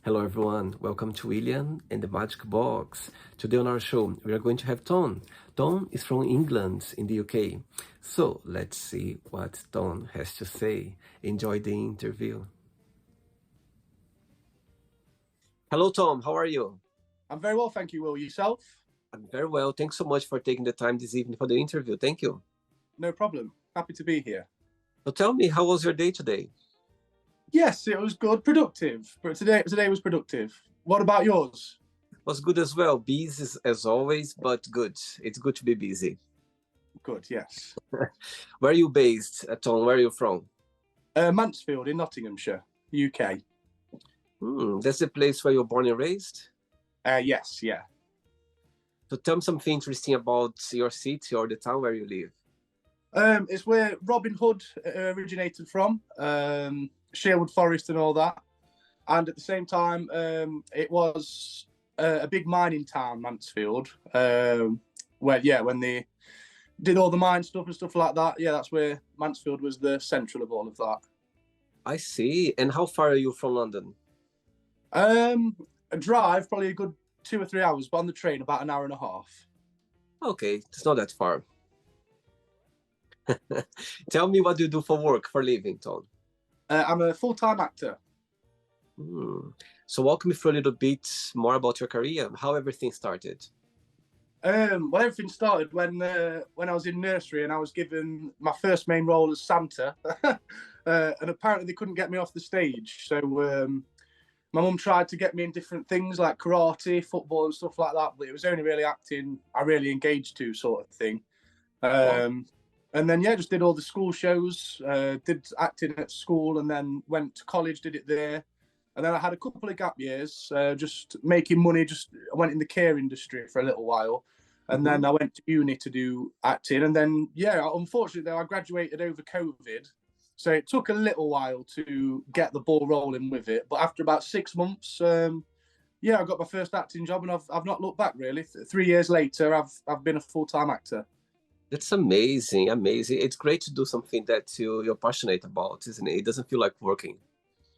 Hello everyone, welcome to William and the Magic Box. Today on our show, we are going to have Tom. Tom is from England in the UK. So let's see what Tom has to say. Enjoy the interview. Hello Tom, how are you? I'm very well, thank you, Will. Yourself? I'm very well. Thanks so much for taking the time this evening for the interview. Thank you. No problem. Happy to be here. So tell me, how was your day today? Yes, it was good, productive. But today was productive. What about yours? Was good as well. Busy as always, but good. It's good to be busy. Good, yes. Where are you based, Tom? Where are you from? Mansfield in Nottinghamshire, UK. That's the place where you're born and raised? Yes, yeah. So tell me something interesting about your city or the town where you live. It's where Robin Hood originated from, Sherwood Forest and all that. And at the same time, it was a big mining town, Mansfield, when they did all the mine stuff and stuff like that. Yeah, that's where Mansfield was the central of all of that. I see. And how far are you from London? A drive, probably a good 2 or 3 hours, but on the train, about an hour and a half. Okay, it's not that far. Tell me, what do you do for work, for living, Tom? I'm a full-time actor. So walk me through a little bit more about your career, how everything started. Well, everything started when I was in nursery and I was given my first main role as Santa. And apparently they couldn't get me off the stage. So my mum tried to get me in different things like karate, football and stuff like that. But it was only really acting I really engaged to, sort of thing. And then, yeah, just did all the school shows, did acting at school and then went to college, did it there. And then I had a couple of gap years, just making money. I went in the care industry for a little while. And then I went to uni to do acting. And then, yeah, unfortunately, though, I graduated over COVID. So it took a little while to get the ball rolling with it. But after about 6 months, I got my first acting job and I've not looked back, really. 3 years later, I've been a full-time actor. That's amazing, amazing. It's great to do something that you're passionate about, isn't it? It doesn't feel like working.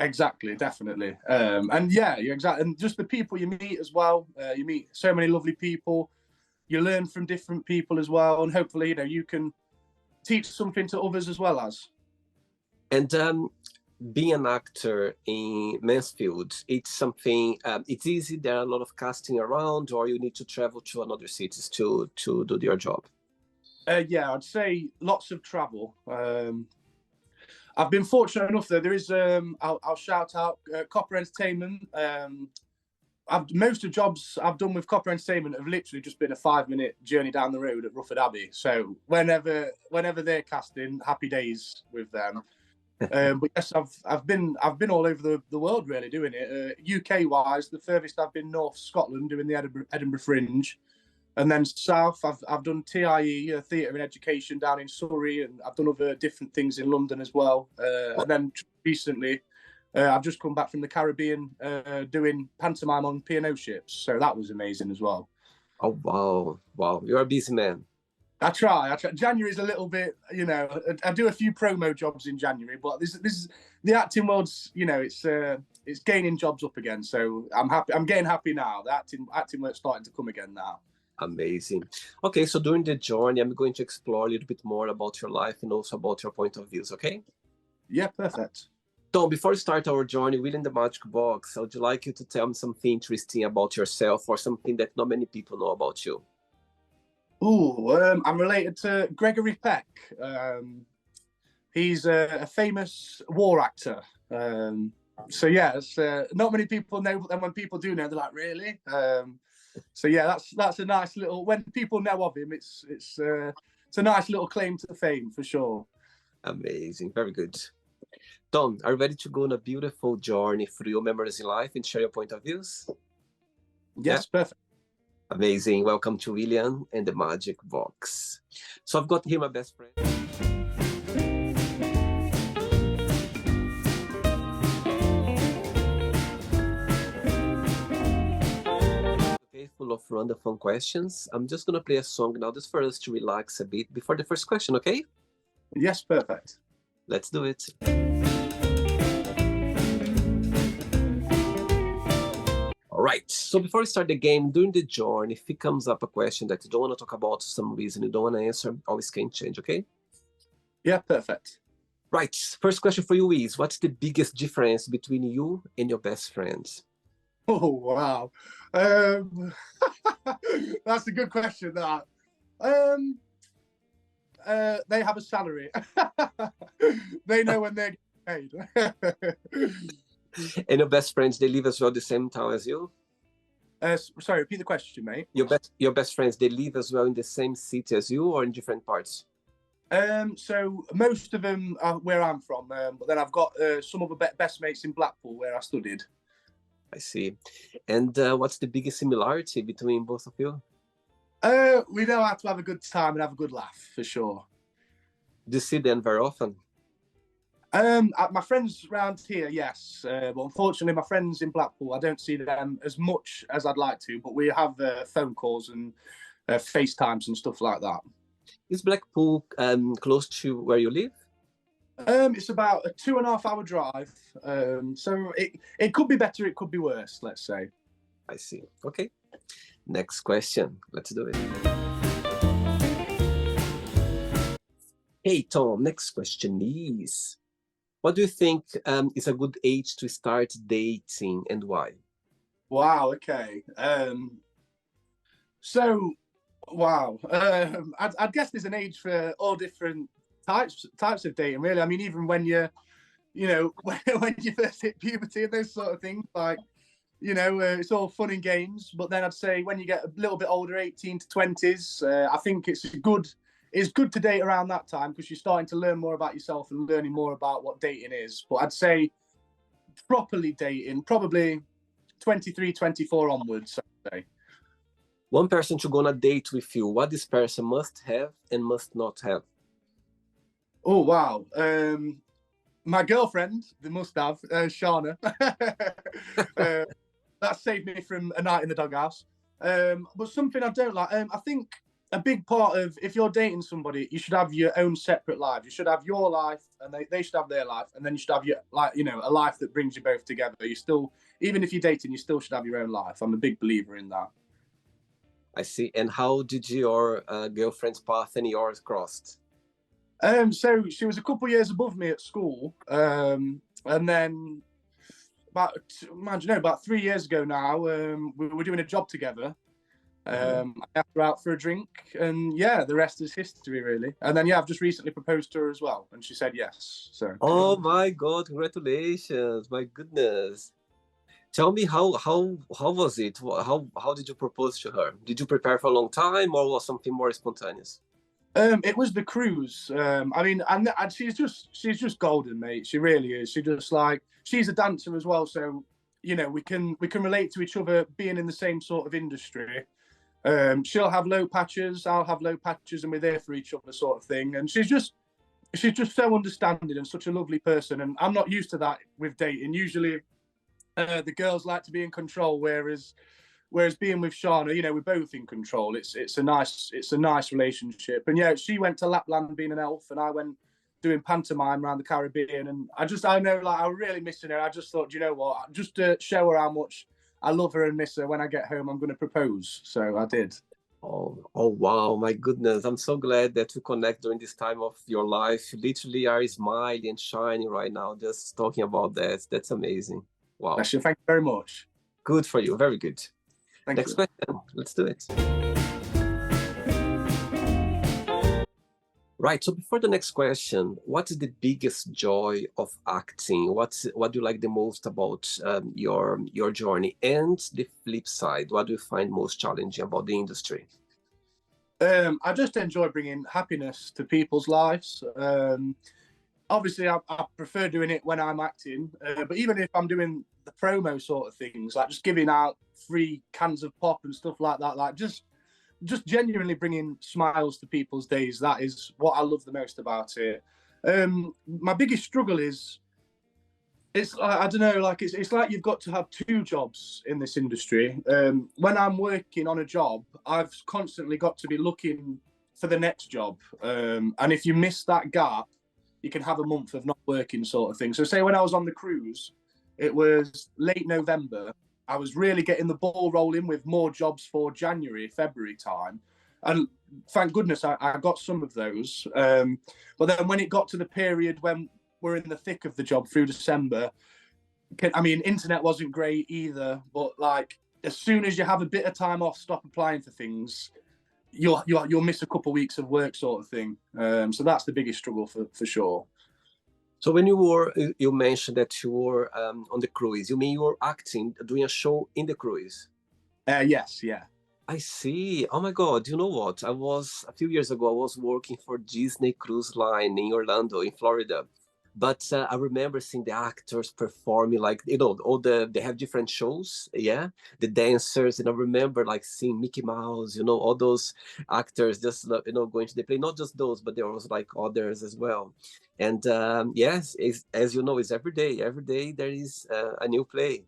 Exactly, definitely. And yeah, you're exactly. And just the people you meet as well. You meet so many lovely people. You learn from different people as well. And hopefully, you can teach something to others as well as. And being an actor in Mansfield, it's something, it's easy. There are a lot of casting around, or you need to travel to another cities to do your job. Yeah, I'd say lots of travel. I've been fortunate enough that there is, I'll shout out Copper Entertainment. Most of the jobs I've done with Copper Entertainment have literally just been a 5-minute journey down the road at Rufford Abbey. So whenever they're casting, happy days with them. But yes, I've been all over the world really doing it. UK wise, the furthest I've been North Scotland doing the Edinburgh Fringe. And then south, I've done TIE, Theatre and Education down in Surrey, and I've done other different things in London as well. And then recently, I've just come back from the Caribbean doing pantomime on P&O ships. So that was amazing as well. Oh, wow. Wow. You're a busy man. I try. January's a little bit, I do a few promo jobs in January, but this is the acting world's, it's gaining jobs up again. So I'm happy. I'm getting happy now. The acting work's starting to come again now. Amazing. Okay, so during the journey, I'm going to explore a little bit more about your life and also about your point of views, okay? Yeah, perfect. Tom, before we start our journey within the Magic Box, I would like you to tell me something interesting about yourself or something that not many people know about you. I'm related to Gregory Peck. He's a famous war actor. So yeah, not many people know, but then when people do know, they're like, really? So yeah, that's a nice little. When people know of him, it's a nice little claim to fame for sure. Amazing, very good. Tom, are you ready to go on a beautiful journey through your memories in life and share your point of views? Yes, yeah. Perfect. Amazing. Welcome to William and the Magic Box. So I've got here my best friend. Full of random fun questions. I'm just gonna play a song now just for us to relax a bit before the first question, okay? Yes, perfect. Let's do it. Right. So before we start the game, during the journey, if it comes up a question that you don't want to talk about for some reason, you don't want to answer, always can change, okay? Yeah, perfect. Right. First question for you is, what's the biggest difference between you and your best friends? Oh, wow. Um, that's a good question, that. Um, they have a salary. They know when they're getting paid. And your best friends, they live as well the same town as you? Sorry, repeat the question, mate. Your best friends, they live as well in the same city as you or in different parts? So most of them are where I'm from, but then I've got some of the best mates in Blackpool where I studied. I see. And what's the biggest similarity between both of you? We know how to have a good time and have a good laugh, for sure. Do you see them very often? My friends around here, yes, but unfortunately, my friends in Blackpool, I don't see them as much as I'd like to. But we have phone calls and FaceTimes and stuff like that. Is Blackpool close to where you live? It's about a 2.5 hour drive. So it could be better, it could be worse, let's say. I see. Okay. Next question. Let's do it. Hey, Tom, next question is, what do you think is a good age to start dating and why? Wow, okay. Wow. I'd guess there's an age for all different types of dating, really. I mean, even when you're, when you first hit puberty and those sort of things, like, it's all fun and games. But then I'd say when you get a little bit older, 18 to 20s, I think it's good to date around that time because you're starting to learn more about yourself and learning more about what dating is. But I'd say properly dating, probably 23, 24 onwards, I'd say. One person to go on a date with you, what this person must have and must not have? Oh, wow. My girlfriend, the must have, Shauna. That saved me from a night in the doghouse. But something I don't like, I think a big part of, if you're dating somebody, you should have your own separate lives. You should have your life and they should have their life. And then you should have your, a life that brings you both together. You still, even if you're dating, you still should have your own life. I'm a big believer in that. I see. And how did your girlfriend's path and yours crossed? So she was a couple of years above me at school. And then about 3 years ago now, we were doing a job together. I asked her out for a drink, and yeah, the rest is history, really. And then I've just recently proposed to her as well, and she said yes. So. Oh my God! Congratulations! My goodness. Tell me how was it? How did you propose to her? Did you prepare for a long time, or was something more spontaneous? It was the cruise. I mean, and she's just golden, mate. She really is. She's a dancer as well, so we can relate to each other, being in the same sort of industry. She'll have low patches, I'll have low patches, and we're there for each other, sort of thing. And she's just so understanding and such a lovely person. And I'm not used to that with dating. Usually, the girls like to be in control, whereas being with Shauna, we're both in control. It's a nice relationship. And yeah, she went to Lapland being an elf, and I went doing pantomime around the Caribbean. And I know, like, I'm really missing her. I just thought, you know what, just to show her how much I love her and miss her, when I get home, I'm going to propose. So I did. Oh wow, my goodness. I'm so glad that we connect during this time of your life. You literally are smiling and shining right now, just talking about that. That's amazing. Wow. Thank you very much. Good for you. Very good. Next question. Let's do it. Right. So before the next question, what is the biggest joy of acting? What do you like the most about your journey? And the flip side, what do you find most challenging about the industry? I just enjoy bringing happiness to people's lives. Obviously, I prefer doing it when I'm acting, but even if I'm doing the promo sort of things, like just giving out free cans of pop and stuff like that, like just genuinely bringing smiles to people's days, that is what I love the most about it. My biggest struggle is, it's like, I don't know, like it's like you've got to have two jobs in this industry. When I'm working on a job, I've constantly got to be looking for the next job. And if you miss that gap, you can have a month of not working, sort of thing. So say when I was on the cruise, it was late November, I was really getting the ball rolling with more jobs for January, February time. And thank goodness I got some of those. But then when it got to the period when we're in the thick of the job through December, I mean, internet wasn't great either. But like, as soon as you have a bit of time off, stop applying for things, you'll miss a couple of weeks of work, sort of thing. So that's the biggest struggle for sure. So when you mentioned that you were on the cruise, you mean you were acting, doing a show in the cruise? Yes, yeah. I see. Oh my God. You know what? A few years ago, I was working for Disney Cruise Line in Orlando, in Florida. But I remember seeing the actors performing, like, they have different shows, yeah, the dancers. And I remember like seeing Mickey Mouse, all those actors just, going to the play, not just those, but there was like others as well. And yes, as you know, it's every day there is a new play.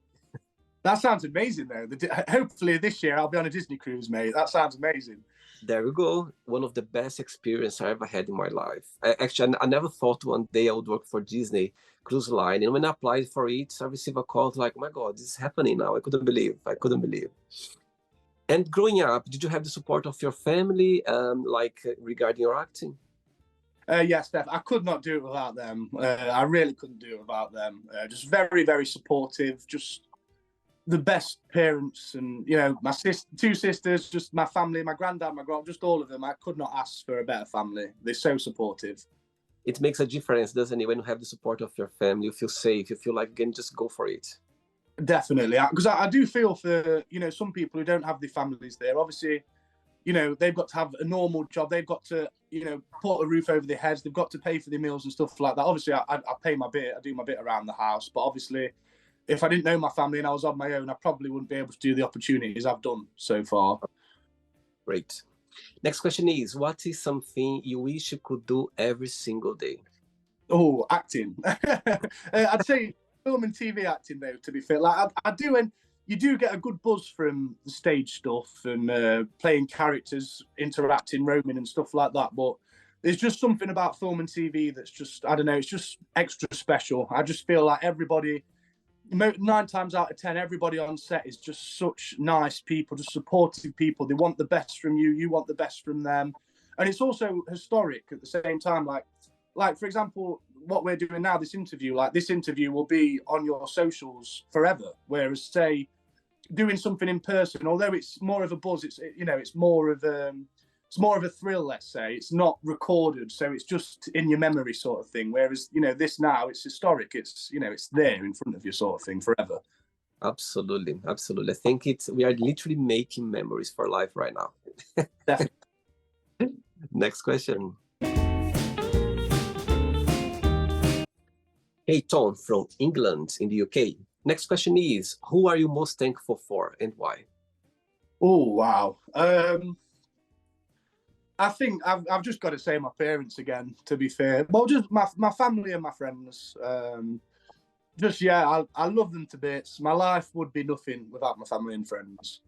That sounds amazing, though. Hopefully this year I'll be on a Disney cruise, mate. That sounds amazing. There we go. One of the best experiences I ever had in my life. I never thought one day I would work for Disney Cruise Line. And when I applied for it, I received a call like, oh my God, this is happening now. I couldn't believe. And growing up, did you have the support of your family, regarding your acting? Yes, Steph, I could not do it without them. I really couldn't do it without them. Just very, very supportive, just the best parents. And, my two sisters, just my family, my granddad, my grand, just all of them. I could not ask for a better family. They're so supportive. It makes a difference, doesn't it? When you have the support of your family, you feel safe, you feel like you can just go for it. Definitely. Because I do feel for, some people who don't have their families there. Obviously, they've got to have a normal job. They've got to, put a roof over their heads. They've got to pay for their meals and stuff like that. Obviously, I pay my bit. I do my bit around the house. But obviously, if I didn't know my family and I was on my own, I probably wouldn't be able to do the opportunities I've done so far. Great. Next question is, what is something you wish you could do every single day? Oh, acting. I'd say film and TV acting, though, to be fair. Like, I do, and you do get a good buzz from the stage stuff and playing characters, interacting, roaming and stuff like that. But there's just something about film and TV that's just, I don't know, it's just extra special. I just feel like everybody, 9 times out of 10, everybody on set is just such nice people, just supportive people. They want the best from you. You want the best from them. And it's also historic at the same time. Like for example, what we're doing now, this interview will be on your socials forever. Whereas, say, doing something in person, although it's more of a buzz, it's more of a thrill, let's say. It's not recorded, so it's just in your memory sort of thing. Whereas, this now, it's historic. It's, it's there in front of you sort of thing forever. Absolutely. I think we are literally making memories for life right now. Definitely. Next question. Hey, Tom from England in the UK. Next question is, who are you most thankful for and why? Oh, wow. I think I've just got to say my parents again, to be fair. Well, just my family and my friends. I love them to bits. My life would be nothing without my family and friends.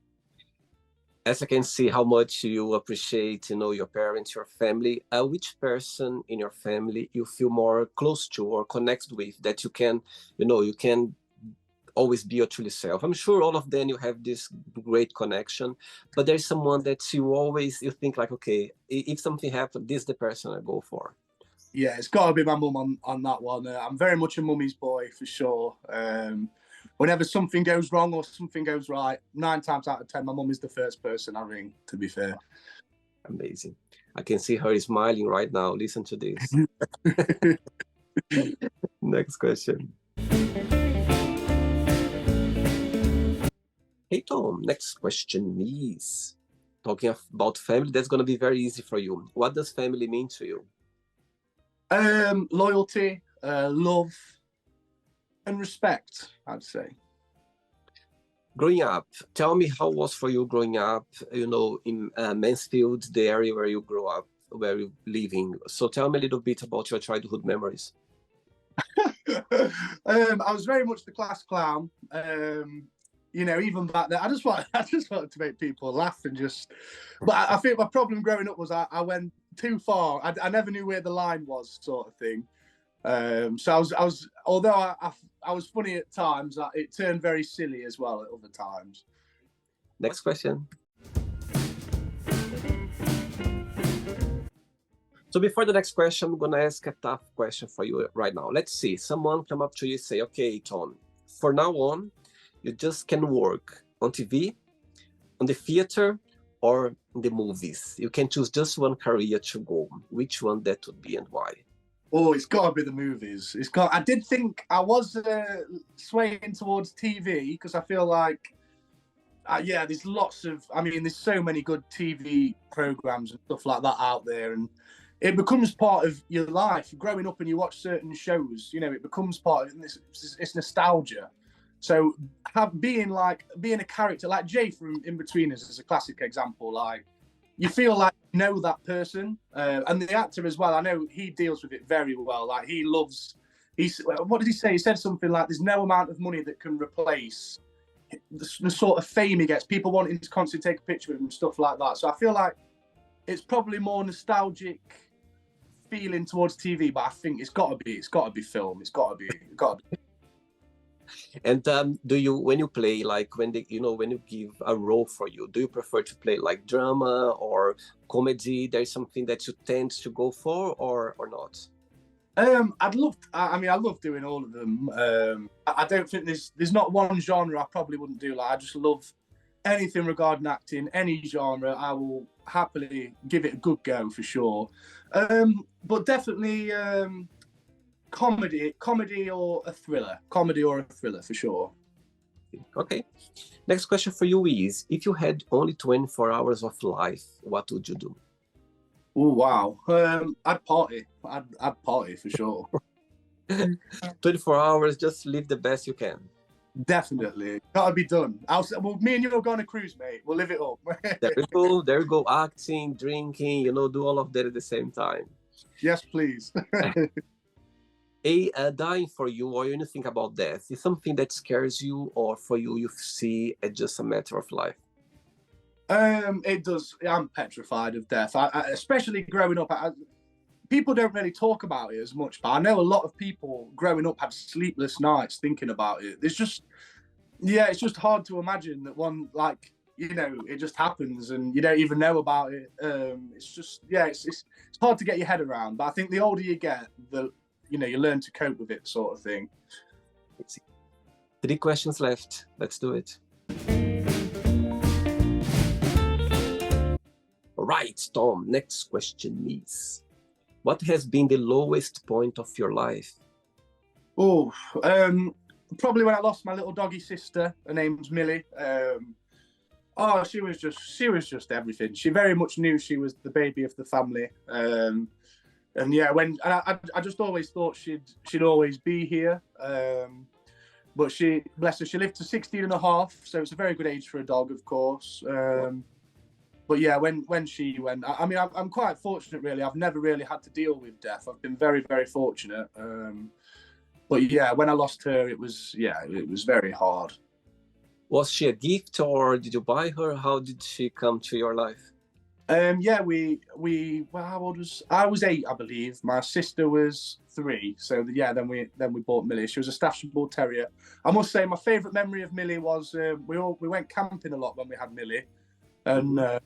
As I can see how much you appreciate, your parents, your family, which person in your family you feel more close to or connect with that you can always be your true self? I'm sure all of them you have this great connection, but there's someone that you think like, okay, if something happens, this is the person I go for. Yeah, it's got to be my mum on that one. I'm very much a mummy's boy for sure. Whenever something goes wrong or something goes right, 9 times out of 10, my mum is the first person I ring, to be fair. Amazing. I can see her smiling right now. Listen to this. Next question. Hey, Tom, next question is, talking about family, that's going to be very easy for you. What does family mean to you? Loyalty, love, and respect, I'd say. Growing up, tell me how it was for you growing up, in Mansfield, the area where you grew up, where you're living. So tell me a little bit about your childhood memories. I was very much the class clown. Even back then, I just wanted to make people laugh and just. But I think my problem growing up was I went too far. I never knew where the line was, sort of thing. So although I was funny at times, it turned very silly as well at other times. Next question. So before the next question, I'm gonna ask a tough question for you right now. Let's see, someone come up to you and say, okay, Tom, for now on, you just can work on TV, on the theater, or in the movies. You can choose just one career to go. Which one that would be and why? Oh, it's got to be the movies. I did think I was swaying towards TV because I feel like, yeah, there's lots of. I mean, there's so many good TV programs and stuff like that out there, and it becomes part of your life. Growing up and you watch certain shows, you know, it becomes part of it. It's nostalgia. So being a character like Jay from In-Betweeners is a classic example. Like, you feel like you know that person, and the actor as well. I know he deals with it very well. Like, what did he say? He said something like, "There's no amount of money that can replace the sort of fame he gets. People wanting to constantly take a picture with him and stuff like that." So I feel like it's probably more nostalgic feeling towards TV, but I think it's got to be film. It's got to be. And do you, when you play, like when when you give a role for you, do you prefer to play like drama or comedy? There's something that you tend to go for, or not? I love doing all of them. I don't think there's not one genre I probably wouldn't do. Like, I just love anything regarding acting, any genre. I will happily give it a good go for sure. But definitely comedy or a thriller for sure. Okay. Next question for you is, if you had only 24 hours of life, what would you do? Oh, wow. I'd party. I'd party for sure. 24 hours, just live the best you can. Definitely. Gotta be done. Well, me and you will go on a cruise, mate. We'll live it up. There we go. Acting, drinking, do all of that at the same time. Yes, please. Dying for you, or when you think about death, is something that scares you, or for you see it just a matter of life? It does. I'm petrified of death. Especially growing up, people don't really talk about it as much, but I know a lot of people growing up had sleepless nights thinking about it. It's just hard to imagine that one, like, it just happens and you don't even know about it. It's hard to get your head around. But I think the older you get, you learn to cope with it, sort of thing. 3 questions left. Let's do it. All right, Tom, next question is, what has been the lowest point of your life? Oh, probably when I lost my little doggy sister. Her name's Millie. She was just everything. She very much knew she was the baby of the family. And yeah, I just always thought she'd always be here. But bless her, she lived to 16 and a half, so it's a very good age for a dog, of course. But yeah, when she went, I'm quite fortunate, really. I've never really had to deal with death. I've been very, very fortunate. But yeah, when I lost her, it was very hard. Was she a gift, or did you buy her? How did she come to your life? Yeah, how old was I? Was 8, I believe. My sister was 3. So yeah, then we bought Millie. She was a Staffordshire Bull Terrier. I must say, my favourite memory of Millie was we went camping a lot when we had Millie, and we're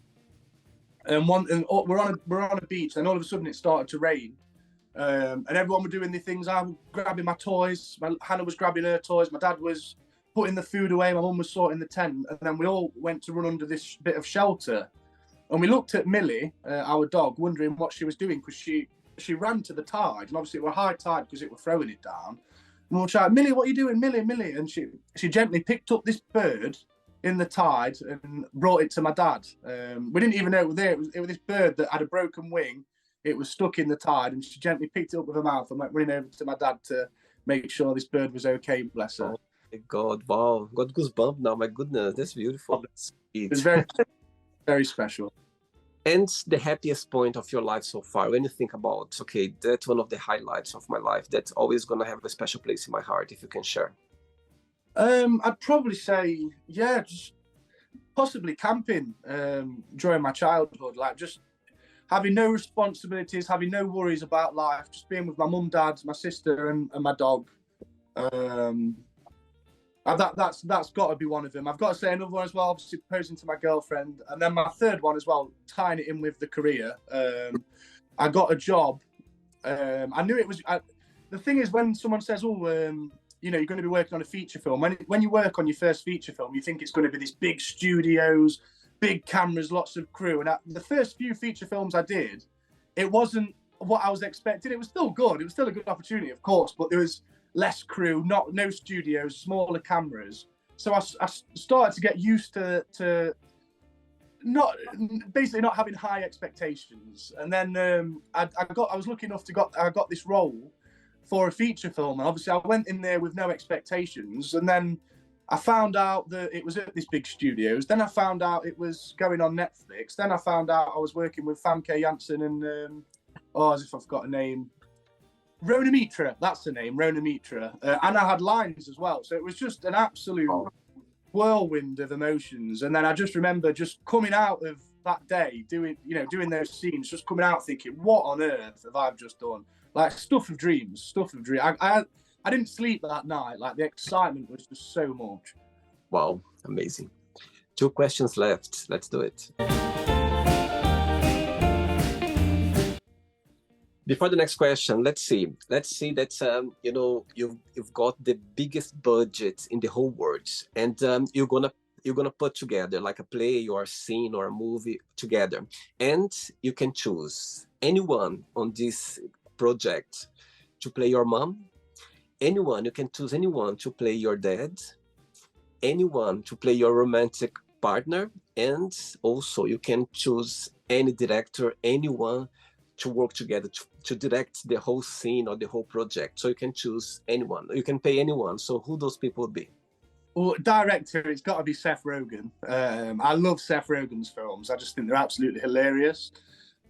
on a beach, and all of a sudden it started to rain, and everyone were doing their things. I was grabbing my toys. Hannah was grabbing her toys. My dad was putting the food away. My mum was sorting the tent, and then we all went to run under this bit of shelter. And we looked at Millie, our dog, wondering what she was doing, because she ran to the tide, and obviously it was high tide because it was throwing it down. And we were shouting, "Millie, what are you doing, Millie, Millie?" And she gently picked up this bird in the tide and brought it to my dad. We didn't even know it was there. It was this bird that had a broken wing. It was stuck in the tide, and she gently picked it up with her mouth and went running over to my dad to make sure this bird was okay, bless her. Oh my God, wow. Got goosebumps now, my goodness, that's beautiful. It was very, very special. And the happiest point of your life so far, when you think about, okay, that's one of the highlights of my life, that's always going to have a special place in my heart, if you can share. I'd probably say, yeah, just possibly camping during my childhood. Like, just having no responsibilities, having no worries about life, just being with my mum, dad, my sister, and my dog. That's got to be one of them. I've got to say another one as well, obviously proposing to my girlfriend. And then my third one as well, tying it in with the career. I got a job. I knew it was... the thing is, when someone says, oh, you know, you're going to be working on a feature film, when you work on your first feature film, you think it's going to be these big studios, big cameras, lots of crew. And the first few feature films I did, it wasn't what I was expecting. It was still good. It was still a good opportunity, of course, but there was less crew, no studios, smaller cameras. So I started to get used to not having high expectations. And then I was lucky enough I got this role for a feature film, and obviously I went in there with no expectations. And then I found out that it was at this big studios. Then I found out it was going on Netflix. Then I found out I was working with Famke Janssen and as if I've got a name. Rona Mitra, that's the name, Rona Mitra. And I had lines as well. So it was just an absolute whirlwind of emotions. And then I just remember just coming out of that day, doing those scenes, just coming out thinking, what on earth have I just done? Like stuff of dreams. I didn't sleep that night. Like the excitement was just so much. Wow, amazing. 2 questions left. Let's do it. Before the next question, let's see that you've got the biggest budget in the whole world, and you're gonna put together like a play or a scene or a movie together, and you can choose anyone on this project to play your mom, you can choose anyone to play your dad, anyone to play your romantic partner, and also you can choose any director, anyone to work together to direct the whole scene or the whole project. So you can choose anyone, you can pay anyone. So who those people would be? Well, director, it's got to be Seth Rogen. I love Seth Rogen's films. I just think they're absolutely hilarious.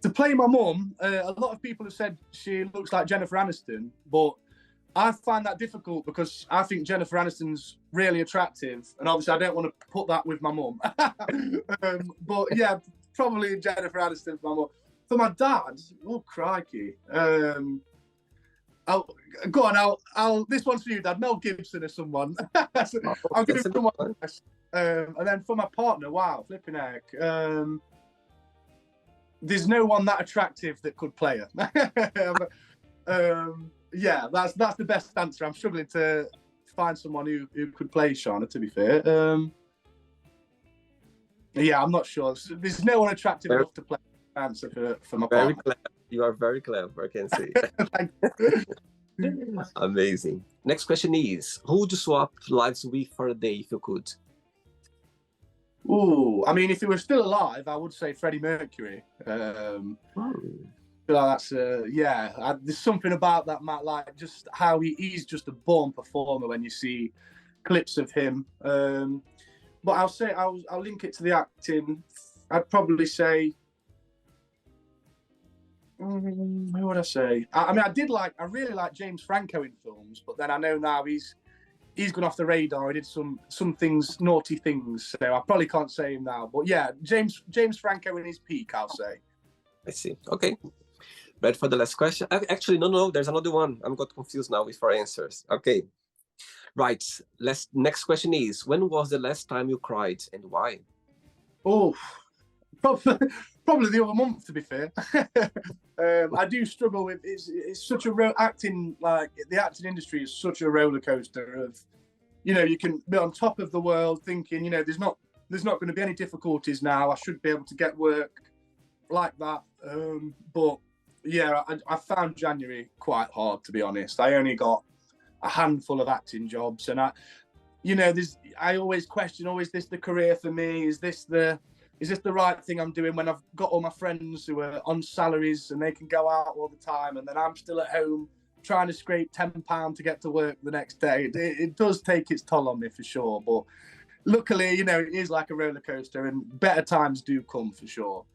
To play my mum, a lot of people have said she looks like Jennifer Aniston, but I find that difficult because I think Jennifer Aniston's really attractive, and obviously I don't want to put that with my mum. But yeah, probably Jennifer Aniston for my mum. For my dad, oh crikey! I'll this one's for you, Dad. Mel Gibson or someone. I'll give him someone. And then for my partner, wow, flipping heck. There's no one that attractive that could play her. Yeah, that's the best answer. I'm struggling to find someone who could play Shauna, to be fair. Yeah, I'm not sure. There's no one attractive enough to play answer for my partner. Very clever. You are very clever, I can see. Amazing. Next question is, who would you swap lives with for a day if you could? Ooh, I mean, if he was still alive, I would say Freddie Mercury. That's there's something about that, Matt, like just how he's just a born performer when you see clips of him. But I'll link it to the acting. I'd probably say, who would I say? I mean, I really like James Franco in films, but then I know now he's gone off the radar. He did some things, naughty things, so I probably can't say him now. But yeah, James Franco in his peak, I'll say. I see. Okay. Ready for the last question? Actually, no. There's another one. I'm got confused now with 4 answers. Okay. Right. Next question is, when was the last time you cried and why? Oh, probably the other month, to be fair. I do struggle with it's such a acting, like the acting industry is such a roller coaster of, you can be on top of the world thinking, there's not going to be any difficulties now. I should be able to get work like that. But yeah, I found January quite hard, to be honest. I only got a handful of acting jobs, and I always question, is this the career for me? Is this the right thing I'm doing when I've got all my friends who are on salaries and they can go out all the time, and then I'm still at home trying to scrape £10 to get to work the next day? It does take its toll on me for sure, but luckily, it is like a roller coaster, and better times do come for sure.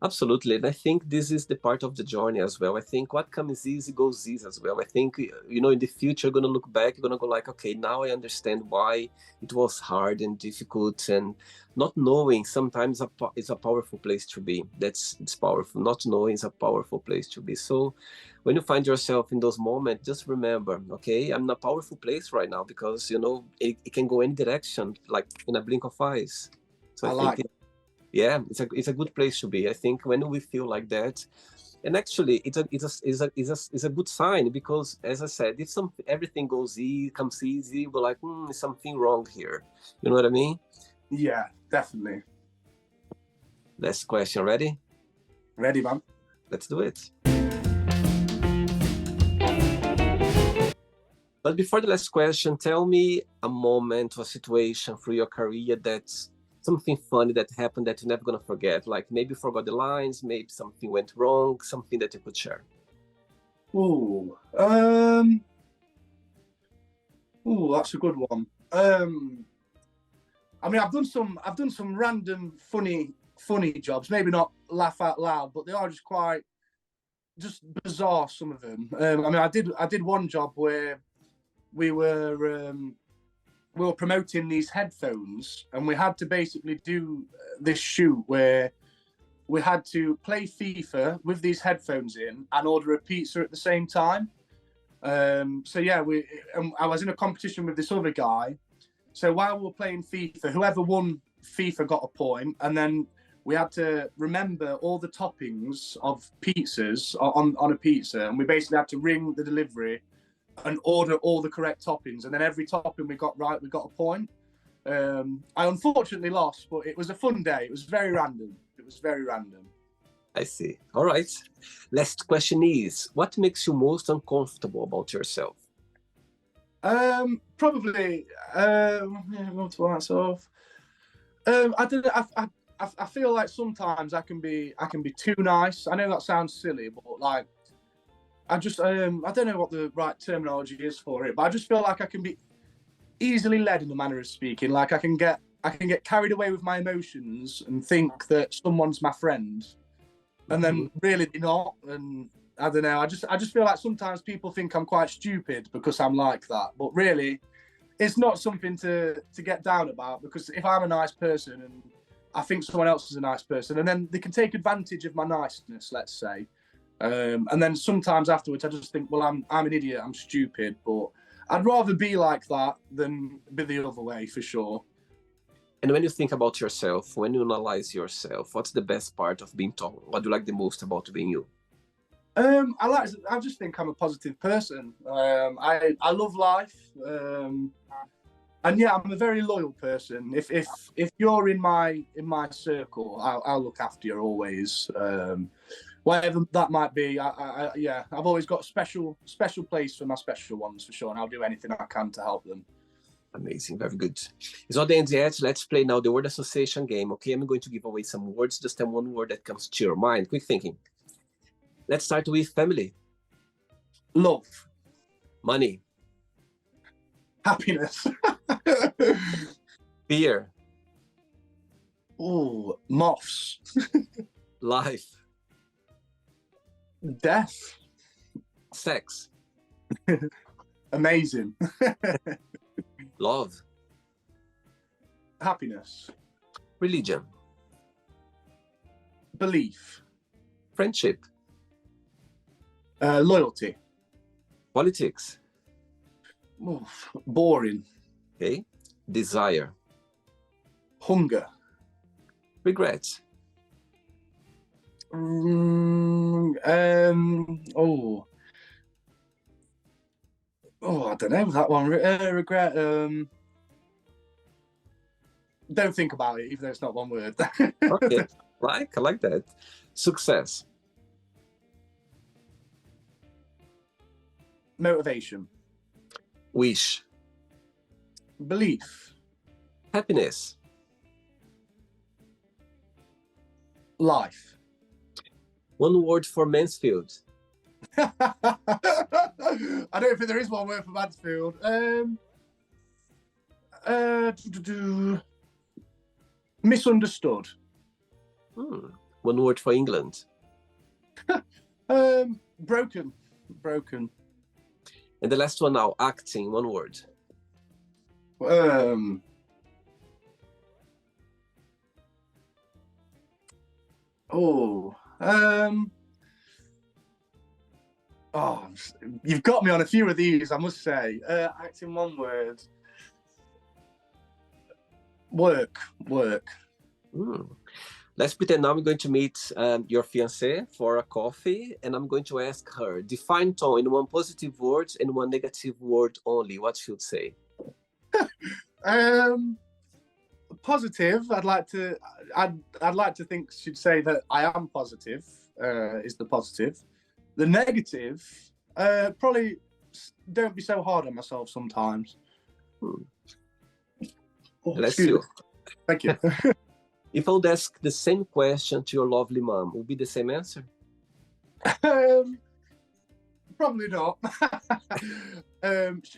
Absolutely. And I think this is the part of the journey as well. I think what comes easy goes easy as well. I think, in the future, you're going to look back, you're going to go like, okay, now I understand why it was hard and difficult. And not knowing sometimes is a powerful place to be. It's powerful. Not knowing is a powerful place to be. So when you find yourself in those moments, just remember, okay, I'm in a powerful place right now because, it can go any direction, like in a blink of eyes. So I I think like. yeah, it's a good place to be. I think when we feel like that, and actually it's a good sign because, as I said, if everything goes easy, comes easy, we're like, there's something wrong here. You know what I mean? Yeah, definitely. Last question, ready? Ready, man. Let's do it. But before the last question, tell me a moment or situation through your career that's something funny that happened that you're never gonna forget. Like maybe you forgot the lines, maybe something went wrong, something that you could share. Ooh, that's a good one. I mean, I've done some random funny jobs. Maybe not laugh out loud, but they are just bizarre. Some of them. I mean, I did one job where we were promoting these headphones, and we had to basically do this shoot where we had to play FIFA with these headphones in and order a pizza at the same time. So yeah, I was in a competition with this other guy. So while we were playing FIFA, whoever won FIFA got a point, and then we had to remember all the toppings of pizzas on a pizza, and we basically had to ring the delivery and order all the correct toppings, and then every topping we got right, we got a point. I unfortunately lost, but it was a fun day. It was very random. I see. All right. Last question is, what makes you most uncomfortable about yourself? Probably to myself. I don't know. I feel like sometimes I can be too nice. I know that sounds silly, but like I don't know what the right terminology is for it, but I just feel like I can be easily led in the manner of speaking. Like I can get carried away with my emotions and think that someone's my friend, and then really they're not. And I don't know. I just feel like sometimes people think I'm quite stupid because I'm like that, but really, it's not something to get down about. Because if I'm a nice person and I think someone else is a nice person, and then they can take advantage of my niceness, let's say. And then sometimes afterwards, I just think, well, I'm an idiot, I'm stupid, but I'd rather be like that than be the other way for sure. And when you think about yourself, when you analyze yourself, what's the best part of being Tom? What do you like the most about being you? I just think I'm a positive person. I love life, and yeah, I'm a very loyal person. If you're in my circle, I'll look after you always. Whatever that might be, yeah, I've always got a special place for my special ones for sure, and I'll do anything I can to help them. Amazing, very good. It's not the end yet. Let's play now the word association game. Okay, I'm going to give away some words. Just tell one word that comes to your mind. Quick thinking. Let's start with family. Love. Money. Happiness. Fear. Oh, moths. Life. Death. Sex. Amazing. Love. Happiness. Religion. Belief. Friendship. Loyalty. Politics. Oof, boring. Okay. Desire. Hunger. Regret. I don't know that one. Regret. Don't think about it, even though it's not one word. Okay. I like that. Success. Motivation. Wish. Belief. Happiness. Life. One word for Mansfield. I don't think there is one word for Mansfield. Misunderstood. One word for England. Broken. And the last one now, acting, one word. You've got me on a few of these, I must say. Acting, one word. Work. Let's pretend now I'm going to meet your fiancée for a coffee, and I'm going to ask her, define tone in one positive word and one negative word only. What she would say? Positive. I'd like to think she'd say that I am positive. Is the positive. The negative, probably don't be so hard on myself sometimes. Let's see. Thank you. If I would ask the same question to your lovely mom, would be the same answer? Probably not.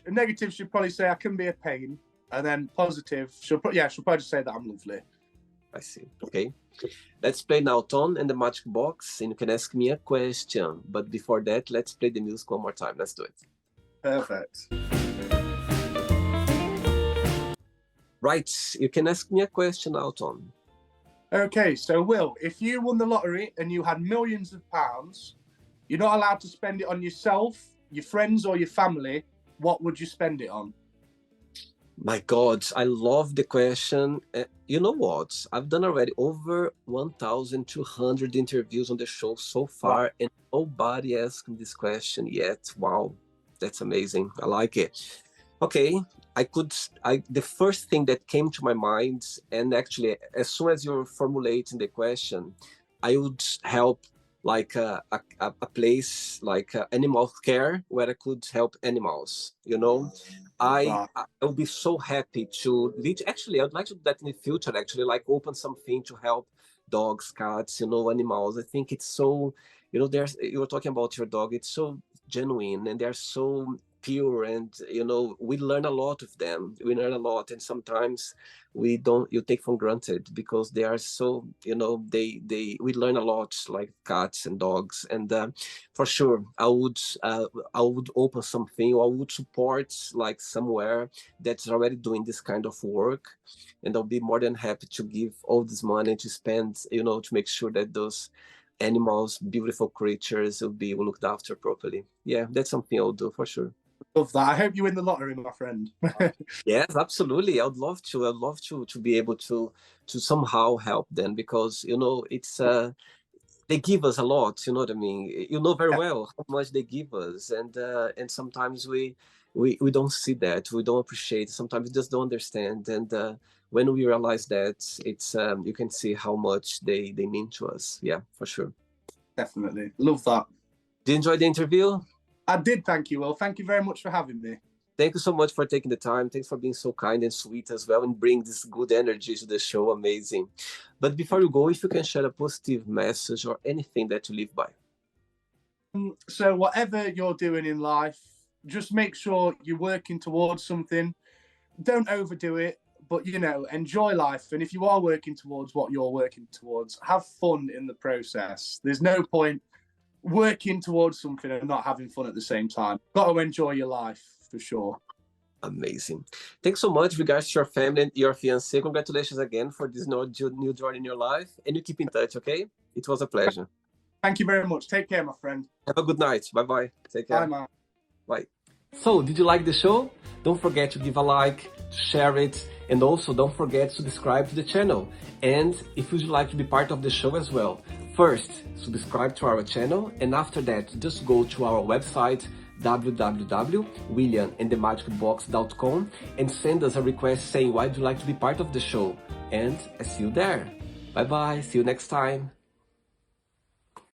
Negative, she'd probably say I can be a pain, and then positive, she'll probably just say that I'm lovely. I see. Okay. Let's play now Ton and the Magic Box, and you can ask me a question. But before that, let's play the music one more time. Let's do it. Perfect. Right. You can ask me a question now, Ton. Okay, so Will, if you won the lottery and you had millions of pounds, you're not allowed to spend it on yourself, your friends, or your family. What would you spend it on? My God, I love the question. You know what? I've done already over 1,200 interviews on the show so far, and nobody asked me this question yet. Wow, that's amazing. I like it. Okay, the first thing that came to my mind, and actually, as soon as you're formulating the question, I would help like a place like animal care where I could help animals, you know. I would be so happy to lead. Actually, I'd like to do that in the future, actually, like open something to help dogs, cats, you know, animals. I think it's so, you know, you were talking about your dog. It's so genuine and they're so pure, and you know, we learn a lot of them. We learn a lot, and sometimes you take for granted because they are so, you know, we learn a lot, like cats and dogs. And for sure I would open something, or I would support like somewhere that's already doing this kind of work, and I'll be more than happy to give all this money to spend, you know, to make sure that those animals, beautiful creatures, will be looked after properly. Yeah, that's something I'll do for sure. Love that. I hope you win the lottery, my friend. Yes, absolutely. I'd love to be able to somehow help them, because you know, it's they give us a lot, you know what I mean? You know very well how much they give us, and sometimes we don't see that, we don't appreciate, sometimes we just don't understand. And when we realize that, it's you can see how much they mean to us. Yeah, for sure. Definitely. Love that. Did you enjoy the interview? I did, thank you, Will. Thank you very much for having me. Thank you so much for taking the time. Thanks for being so kind and sweet as well, and bring this good energy to the show. Amazing. But before you go, if you can share a positive message or anything that you live by. So whatever you're doing in life, just make sure you're working towards something. Don't overdo it, but, you know, enjoy life. And if you are working towards what you're working towards, have fun in the process. There's no point working towards something and not having fun at the same time. Got to enjoy your life, for sure. Amazing. Thanks so much. Regards to your family and your fiancé. Congratulations again for this new journey in your life. And you keep in touch, okay? It was a pleasure. Thank you very much. Take care, my friend. Have a good night. Bye-bye. Take care. Bye, man. Bye. So, did you like the show? Don't forget to give a like, to share it, and also don't forget to subscribe to the channel. And if you'd like to be part of the show as well, first, subscribe to our channel, and after that, just go to our website, www.williamandthemagicbox.com, and send us a request saying why you'd like to be part of the show. And I see you there. Bye-bye. See you next time.